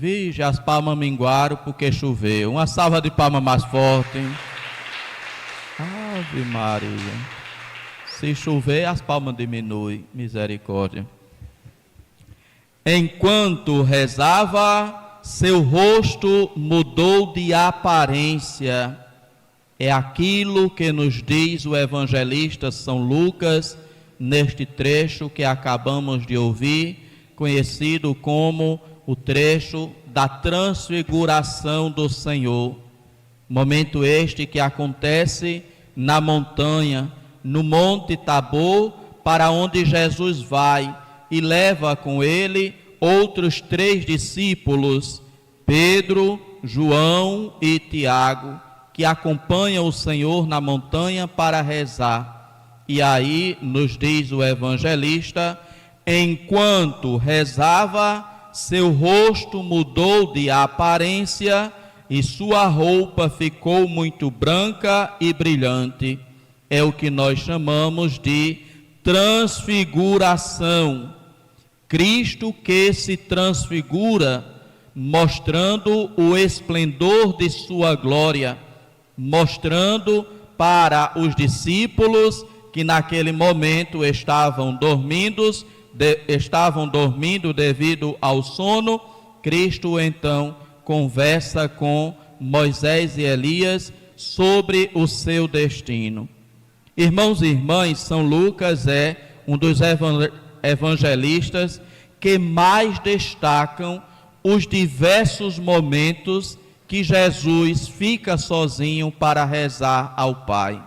Vige, as palmas minguaram porque choveu. Uma salva de palmas mais forte. Ave Maria. Se chover, as palmas diminuem. Misericórdia. Enquanto rezava, seu rosto mudou de aparência. É aquilo que nos diz o evangelista São Lucas, neste trecho que acabamos de ouvir, conhecido como o trecho da transfiguração do Senhor. Momento este que acontece na montanha, no Monte Tabor, para onde Jesus vai e leva com ele outros 3 discípulos, Pedro, João e Tiago, que acompanham o Senhor na montanha para rezar. E aí nos diz o evangelista, enquanto rezava, seu rosto mudou de aparência e sua roupa ficou muito branca e brilhante. É o que nós chamamos de transfiguração. Cristo que se transfigura, mostrando o esplendor de sua glória, mostrando para os discípulos que naquele momento estavam dormindo devido ao sono. Cristo então conversa com Moisés e Elias sobre o seu destino. Irmãos e irmãs, São Lucas é um dos evangelistas que mais destacam os diversos momentos que Jesus fica sozinho para rezar ao Pai.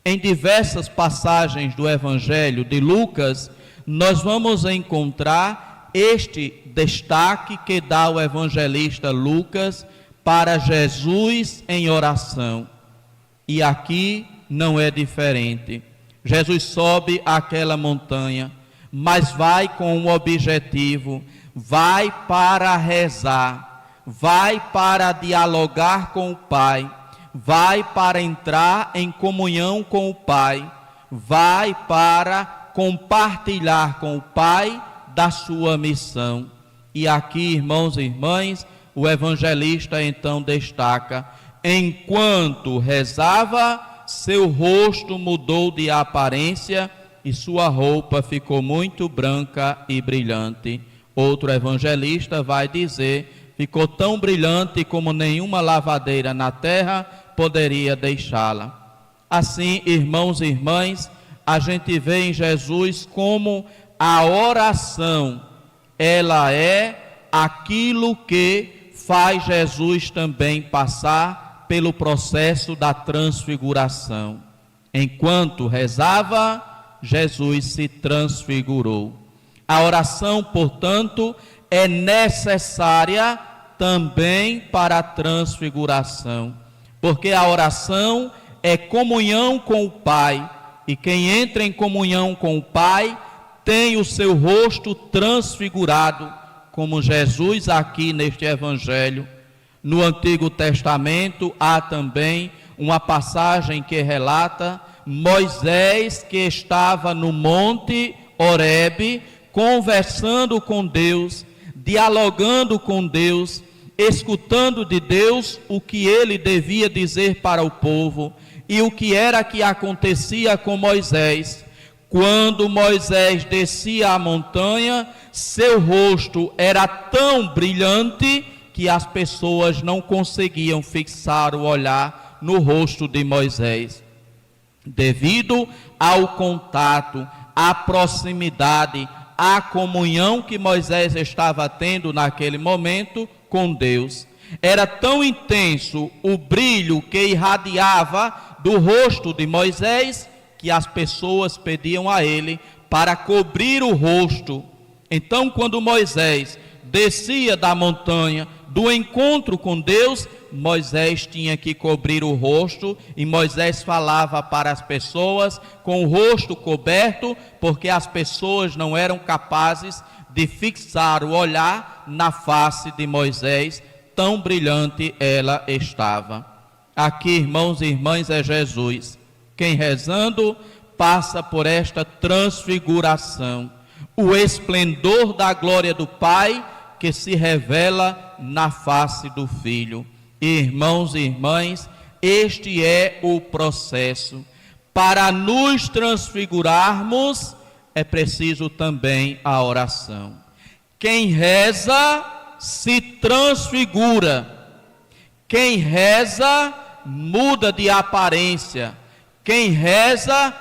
Em diversas passagens do Evangelho de Lucas, nós vamos encontrar este destaque que dá o evangelista Lucas para Jesus em oração. E aqui não é diferente. Jesus sobe aquela montanha, mas vai com um objetivo, vai para rezar, vai para dialogar com o Pai, vai para entrar em comunhão com o Pai, vai para compartilhar com o Pai da sua missão. E aqui, irmãos e irmãs, o evangelista então destaca: enquanto rezava, seu rosto mudou de aparência e sua roupa ficou muito branca e brilhante. Outro evangelista vai dizer: ficou tão brilhante como nenhuma lavadeira na terra poderia deixá-la. Assim, irmãos e irmãs, a gente vê em Jesus como a oração, ela é aquilo que faz Jesus também passar pelo processo da transfiguração. Enquanto rezava, Jesus se transfigurou. A oração, portanto, é necessária também para a transfiguração, porque a oração é comunhão com o Pai, e quem entra em comunhão com o Pai tem o seu rosto transfigurado, como Jesus aqui neste Evangelho. No Antigo Testamento há também uma passagem que relata Moisés, que estava no Monte Horebe, conversando com Deus, dialogando com Deus, escutando de Deus o que ele devia dizer para o povo. E o que era que acontecia com Moisés? Quando Moisés descia a montanha, seu rosto era tão brilhante que as pessoas não conseguiam fixar o olhar no rosto de Moisés, devido ao contato, à proximidade, à comunhão que Moisés estava tendo naquele momento com Deus. Era tão intenso o brilho que irradiava do rosto de Moisés, que as pessoas pediam a ele para cobrir o rosto. Então, quando Moisés descia da montanha, do encontro com Deus, Moisés tinha que cobrir o rosto, e Moisés falava para as pessoas com o rosto coberto, porque as pessoas não eram capazes de fixar o olhar na face de Moisés, tão brilhante ela estava. Aqui, irmãos e irmãs, é Jesus quem, rezando, passa por esta transfiguração, o esplendor da glória do Pai que se revela na face do Filho. Irmãos e irmãs, este é o processo. Para nos transfigurarmos, é preciso também a oração. Quem reza se transfigura. Quem reza muda de aparência. Quem reza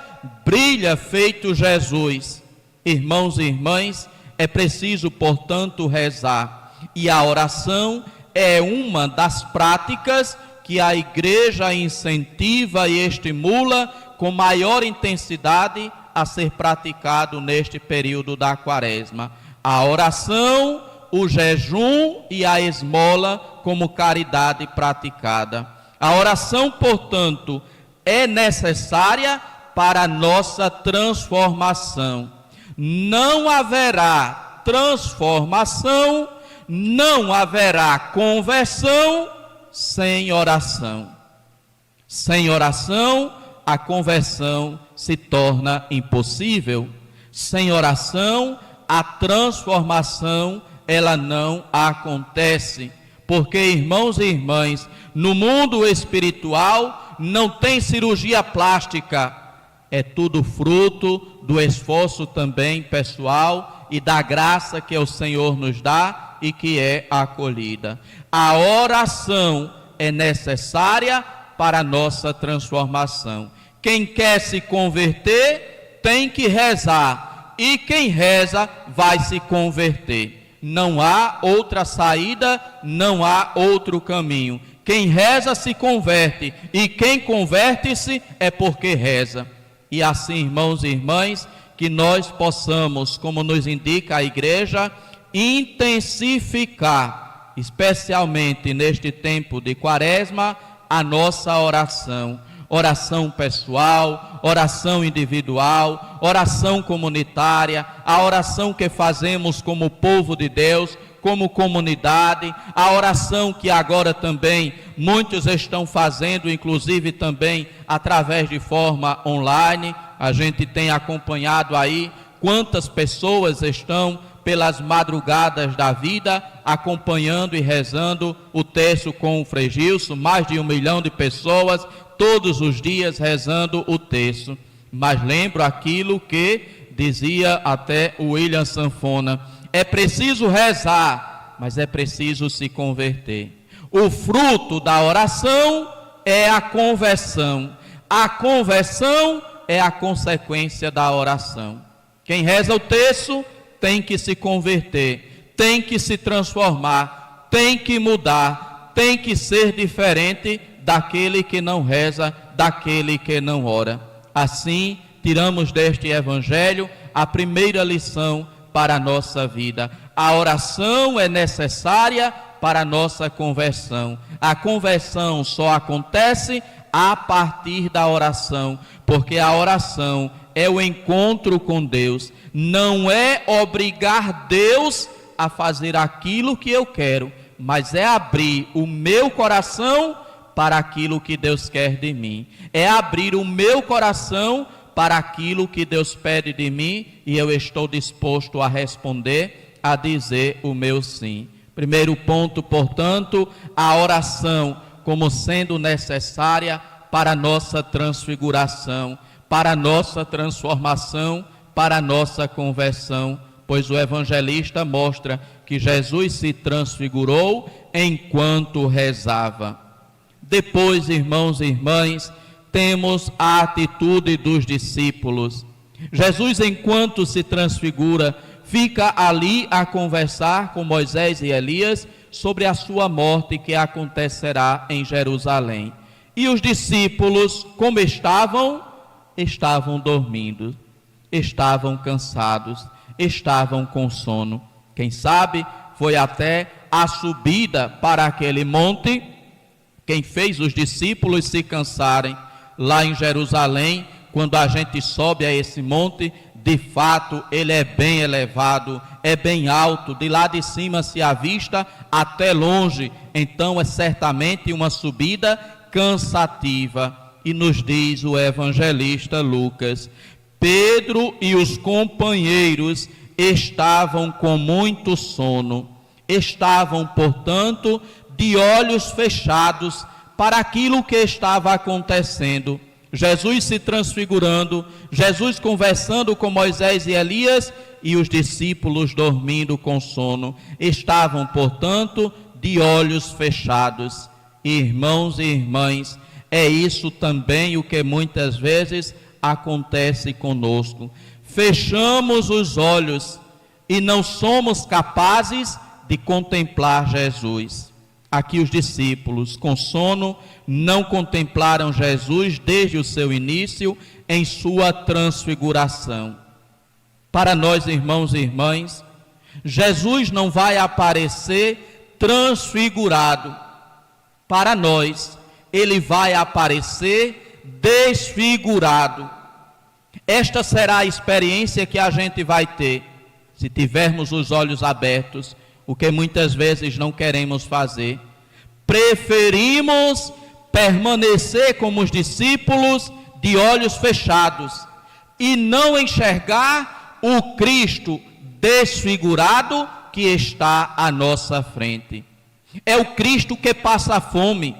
brilha feito Jesus. Irmãos e irmãs, é preciso, portanto, rezar. E a oração é uma das práticas que a igreja incentiva e estimula com maior intensidade a ser praticado neste período da quaresma. A oração, o jejum e a esmola como caridade praticada. A oração, portanto, é necessária para a nossa transformação. Não haverá transformação, não haverá conversão sem oração. Sem oração, a conversão se torna impossível. Sem oração, a transformação, ela não acontece. Porque, irmãos e irmãs, no mundo espiritual não tem cirurgia plástica. É tudo fruto do esforço também pessoal e da graça que o Senhor nos dá e que é acolhida. A oração é necessária para a nossa transformação. Quem quer se converter tem que rezar, e quem reza vai se converter. Não há outra saída, não há outro caminho. Quem reza se converte, e quem converte-se é porque reza. E assim, irmãos e irmãs, que nós possamos, como nos indica a igreja, intensificar, especialmente neste tempo de quaresma, a nossa oração. Oração pessoal, oração individual, oração comunitária, a oração que fazemos como povo de Deus, como comunidade, a oração que agora também muitos estão fazendo, inclusive também através de forma online. A gente tem acompanhado aí quantas pessoas estão pelas madrugadas da vida acompanhando e rezando o terço com o Frei Gilson, mais de 1 milhão de pessoas todos os dias rezando o terço. Mas lembro aquilo que dizia até o William Sanfona: é preciso rezar, mas é preciso se converter. O fruto da oração é a conversão. A conversão é a consequência da oração. Quem reza o terço tem que se converter, tem que se transformar, tem que mudar, tem que ser diferente daquele que não reza, daquele que não ora. Assim, tiramos deste evangelho a primeira lição para a nossa vida. A oração é necessária para a nossa conversão. A conversão só acontece a partir da oração, porque a oração é o encontro com Deus. Não é obrigar Deus a fazer aquilo que eu quero, mas é abrir o meu coração para aquilo que Deus quer de mim. É abrir o meu coração para aquilo que Deus pede de mim, e eu estou disposto a responder, a dizer o meu sim. Primeiro ponto, portanto, a oração como sendo necessária para a nossa transfiguração, para a nossa transformação, para a nossa conversão, pois o evangelista mostra que Jesus se transfigurou enquanto rezava. Depois, irmãos e irmãs, temos a atitude dos discípulos. Jesus, enquanto se transfigura, fica ali a conversar com Moisés e Elias sobre a sua morte que acontecerá em Jerusalém. E os discípulos, como estavam? Estavam dormindo, estavam cansados, estavam com sono. Quem sabe foi até a subida para aquele monte quem fez os discípulos se cansarem. Lá em Jerusalém, quando a gente sobe a esse monte, de fato ele é bem elevado, é bem alto, de lá de cima se avista até longe, então é certamente uma subida cansativa. E nos diz o evangelista Lucas: Pedro e os companheiros estavam com muito sono. Estavam, portanto, de olhos fechados para aquilo que estava acontecendo. Jesus se transfigurando, Jesus conversando com Moisés e Elias e os discípulos dormindo com sono. Estavam, portanto, de olhos fechados. Irmãos e irmãs, é isso também o que muitas vezes acontece conosco. Fechamos os olhos e não somos capazes de contemplar Jesus. Aqui os discípulos, com sono, não contemplaram Jesus desde o seu início em sua transfiguração. Para nós, irmãos e irmãs, Jesus não vai aparecer transfigurado. Para nós, ele vai aparecer desfigurado. Esta será a experiência que a gente vai ter, se tivermos os olhos abertos, o que muitas vezes não queremos fazer. Preferimos permanecer como os discípulos de olhos fechados e não enxergar o Cristo desfigurado que está à nossa frente. É o Cristo que passa fome,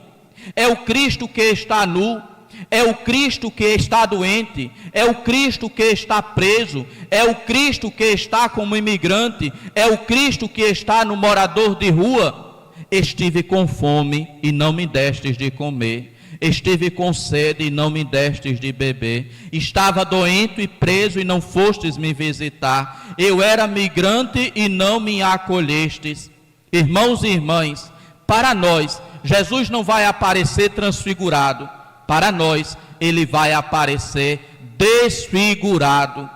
é o Cristo que está nu, é o Cristo que está doente, é o Cristo que está preso, é o Cristo que está como imigrante, é o Cristo que está no morador de rua. Estive com fome e não me destes de comer, estive com sede e não me destes de beber, estava doente e preso e não fostes me visitar, eu era migrante e não me acolhestes. Irmãos e irmãs, para nós, Jesus não vai aparecer transfigurado. Para nós, ele vai aparecer desfigurado.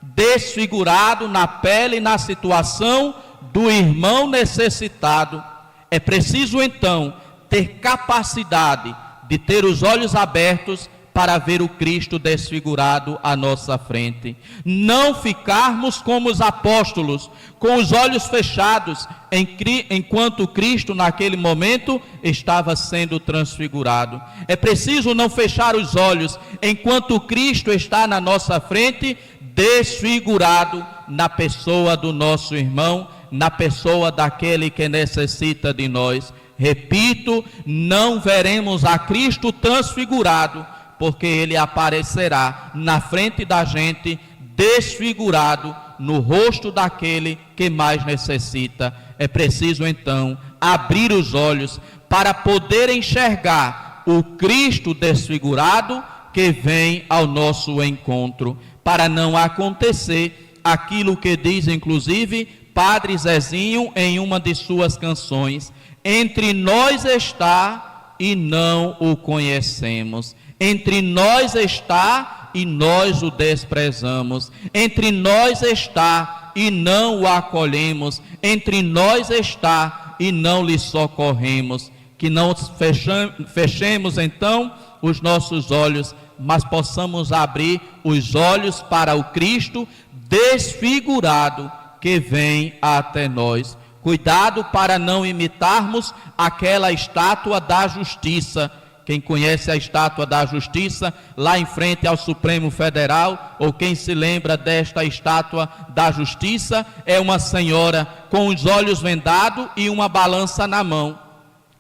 Desfigurado na pele e na situação do irmão necessitado. É preciso, então, ter capacidade de ter os olhos abertos para ver o Cristo desfigurado à nossa frente. Não ficarmos como os apóstolos, com os olhos fechados, enquanto Cristo naquele momento estava sendo transfigurado. É preciso não fechar os olhos, enquanto Cristo está na nossa frente, desfigurado na pessoa do nosso irmão, na pessoa daquele que necessita de nós. Repito, não veremos a Cristo transfigurado, porque ele aparecerá na frente da gente, desfigurado, no rosto daquele que mais necessita. É preciso então abrir os olhos para poder enxergar o Cristo desfigurado que vem ao nosso encontro, para não acontecer aquilo que diz inclusive Padre Zezinho em uma de suas canções: entre nós está e não o conhecemos. Entre nós está e nós o desprezamos. Entre nós está e não o acolhemos. Entre nós está e não lhe socorremos. Que não fechemos então os nossos olhos, mas possamos abrir os olhos para o Cristo desfigurado que vem até nós. Cuidado para não imitarmos aquela estátua da justiça. Quem conhece a estátua da justiça, lá em frente ao Supremo Federal, ou quem se lembra desta estátua da justiça, é uma senhora com os olhos vendados e uma balança na mão.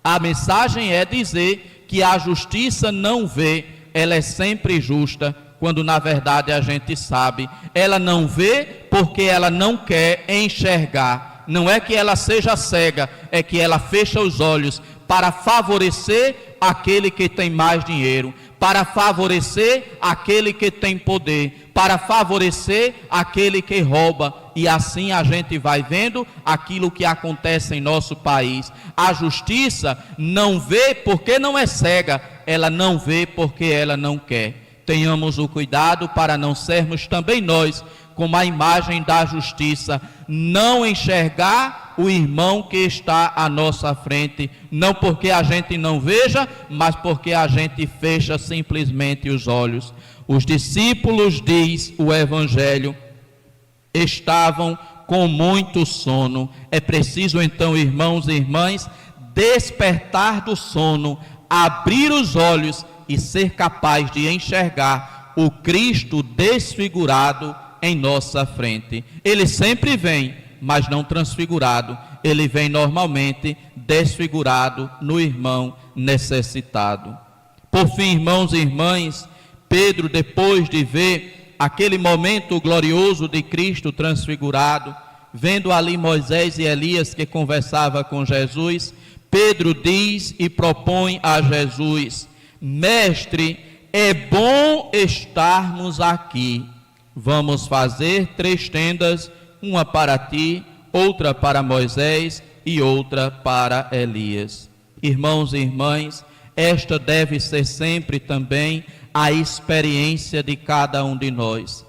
A mensagem é dizer que a justiça não vê, ela é sempre justa, quando na verdade a gente sabe, ela não vê porque ela não quer enxergar. Não é que ela seja cega, é que ela fecha os olhos para favorecer aquele que tem mais dinheiro, para favorecer aquele que tem poder, para favorecer aquele que rouba. E assim a gente vai vendo aquilo que acontece em nosso país. A justiça não vê porque não é cega, ela não vê porque ela não quer. Tenhamos o cuidado para não sermos também nós como a imagem da justiça, não enxergar o irmão que está à nossa frente, não porque a gente não veja, mas porque a gente fecha simplesmente os olhos. Os discípulos, diz o Evangelho, estavam com muito sono. É preciso então, irmãos e irmãs, despertar do sono, abrir os olhos e ser capaz de enxergar o Cristo desfigurado em nossa frente. Ele sempre vem, mas não transfigurado. ele vem normalmente desfigurado no irmão necessitado. Por fim, irmãos e irmãs, Pedro, depois de ver aquele momento glorioso de Cristo transfigurado, vendo ali Moisés e Elias que conversava com Jesus, Pedro diz e propõe a Jesus: Mestre, é bom estarmos aqui. Vamos fazer 3 tendas, uma para ti, outra para Moisés e outra para Elias. Irmãos e irmãs, esta deve ser sempre também a experiência de cada um de nós.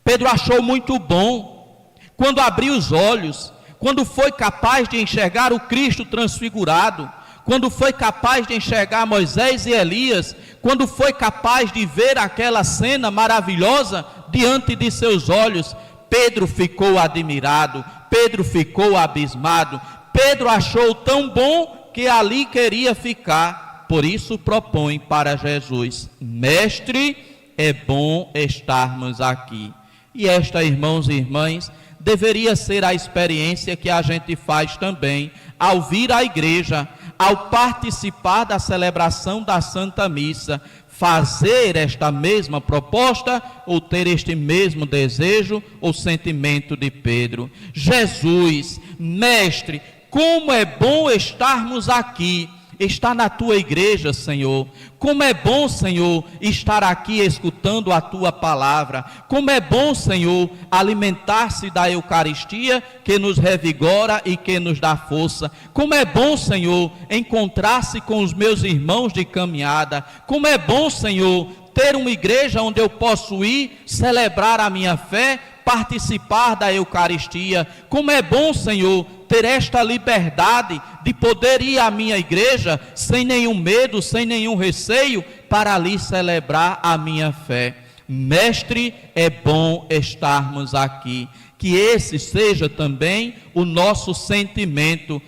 Pedro achou muito bom, quando abriu os olhos, quando foi capaz de enxergar o Cristo transfigurado, quando foi capaz de enxergar Moisés e Elias, quando foi capaz de ver aquela cena maravilhosa diante de seus olhos, Pedro ficou admirado, Pedro ficou abismado, Pedro achou tão bom que ali queria ficar. Por isso propõe para Jesus: Mestre, é bom estarmos aqui. E esta, irmãos e irmãs, deveria ser a experiência que a gente faz também ao vir à igreja, ao participar da celebração da Santa Missa, fazer esta mesma proposta ou ter este mesmo desejo ou sentimento de Pedro. Jesus, Mestre, como é bom estarmos aqui. Está na tua igreja, Senhor. Como é bom, Senhor, estar aqui escutando a tua palavra. Como é bom, Senhor, alimentar-se da Eucaristia que nos revigora e que nos dá força. Como é bom, Senhor, encontrar-se com os meus irmãos de caminhada. Como é bom, Senhor, ter uma igreja onde eu posso ir, celebrar a minha fé, participar da Eucaristia. Como é bom, Senhor, ter esta liberdade de poder ir à minha igreja sem nenhum medo, sem nenhum receio, para ali celebrar a minha fé. Mestre, é bom estarmos aqui. Que esse seja também o nosso sentimento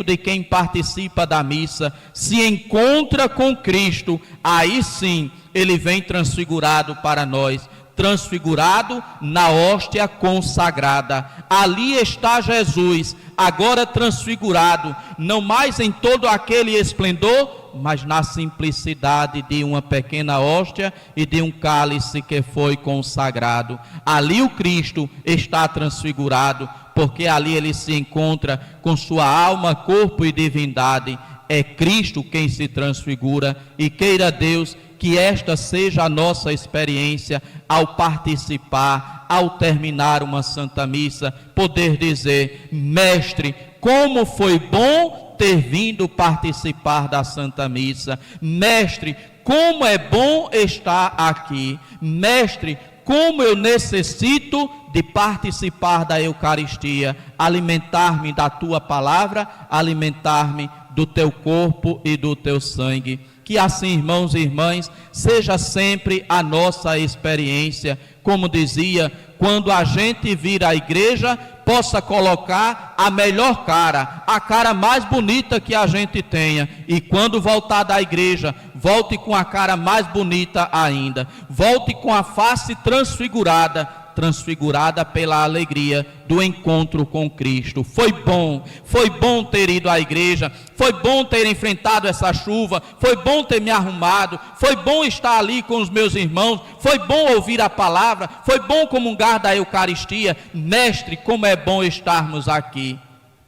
de quem participa da missa, se encontra com Cristo, aí sim ele vem transfigurado para nós, transfigurado na hóstia consagrada. Ali está Jesus, agora transfigurado, não mais em todo aquele esplendor, mas na simplicidade de uma pequena hóstia e de um cálice que foi consagrado. Ali o Cristo está transfigurado, porque ali ele se encontra com sua alma, corpo e divindade. É Cristo quem se transfigura, e queira Deus que esta seja a nossa experiência ao participar, ao terminar uma Santa Missa, poder dizer: Mestre, como foi bom ter vindo participar da Santa Missa. Mestre, como é bom estar aqui. Mestre, como eu necessito de participar da Eucaristia, alimentar-me da tua palavra, alimentar-me do teu corpo e do teu sangue. Que assim, irmãos e irmãs, seja sempre a nossa experiência. Como dizia, quando a gente vir à igreja, possa colocar a melhor cara, a cara mais bonita que a gente tenha. E quando voltar da igreja, volte com a cara mais bonita ainda. Volte com a face transfigurada pela alegria do encontro com Cristo. Foi bom ter ido à igreja, foi bom ter enfrentado essa chuva, foi bom ter me arrumado, foi bom estar ali com os meus irmãos, foi bom ouvir a palavra, foi bom comungar da Eucaristia. Mestre, como é bom estarmos aqui.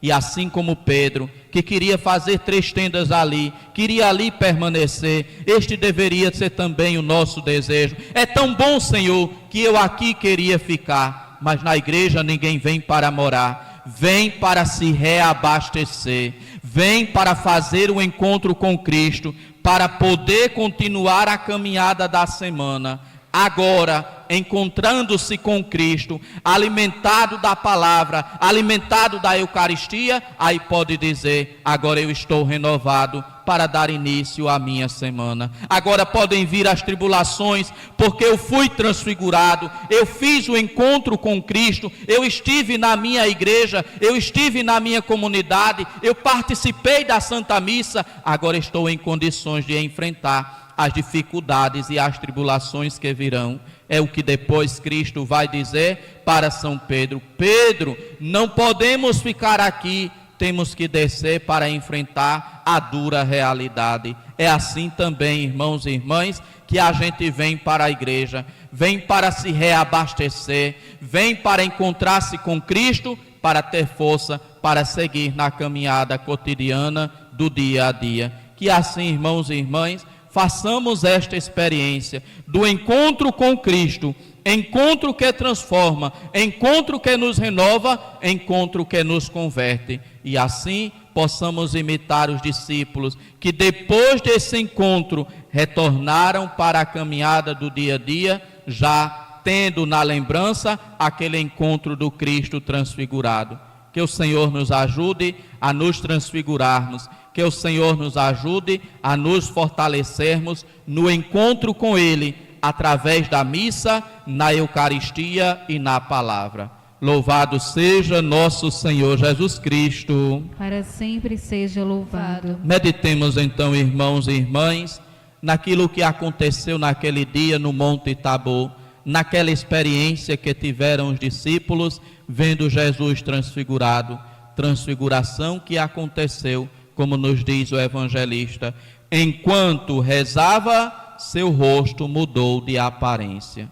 E assim como Pedro, que queria fazer 3 tendas ali, queria ali permanecer, este deveria ser também o nosso desejo. É tão bom, Senhor, que eu aqui queria ficar, mas na igreja ninguém vem para morar, vem para se reabastecer, vem para fazer o encontro com Cristo, para poder continuar a caminhada da semana. Agora, encontrando-se com Cristo, alimentado da palavra, alimentado da Eucaristia, aí pode dizer: agora eu estou renovado para dar início à minha semana. Agora podem vir as tribulações, porque eu fui transfigurado, eu fiz o encontro com Cristo, eu estive na minha igreja, eu estive na minha comunidade, eu participei da Santa Missa, agora estou em condições de enfrentar as dificuldades e as tribulações que virão. É o que depois Cristo vai dizer para São Pedro: Pedro, não podemos ficar aqui, temos que descer para enfrentar a dura realidade. É assim também, irmãos e irmãs, que a gente vem para a igreja, vem para se reabastecer, vem para encontrar-se com Cristo, para ter força para seguir na caminhada cotidiana do dia a dia. Que assim, irmãos e irmãs, façamos esta experiência do encontro com Cristo, encontro que transforma, encontro que nos renova, encontro que nos converte. E assim possamos imitar os discípulos que depois desse encontro retornaram para a caminhada do dia a dia, já tendo na lembrança aquele encontro do Cristo transfigurado. Que o Senhor nos ajude a nos transfigurarmos, que o Senhor nos ajude a nos fortalecermos no encontro com Ele, através da missa, na Eucaristia e na palavra. Louvado seja nosso Senhor Jesus Cristo. Para sempre seja louvado. Meditemos então, irmãos e irmãs, naquilo que aconteceu naquele dia no Monte Tabor, naquela experiência que tiveram os discípulos vendo Jesus transfigurado, transfiguração que aconteceu, como nos diz o evangelista, enquanto rezava, seu rosto mudou de aparência.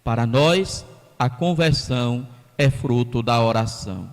Para nós, a conversão é fruto da oração.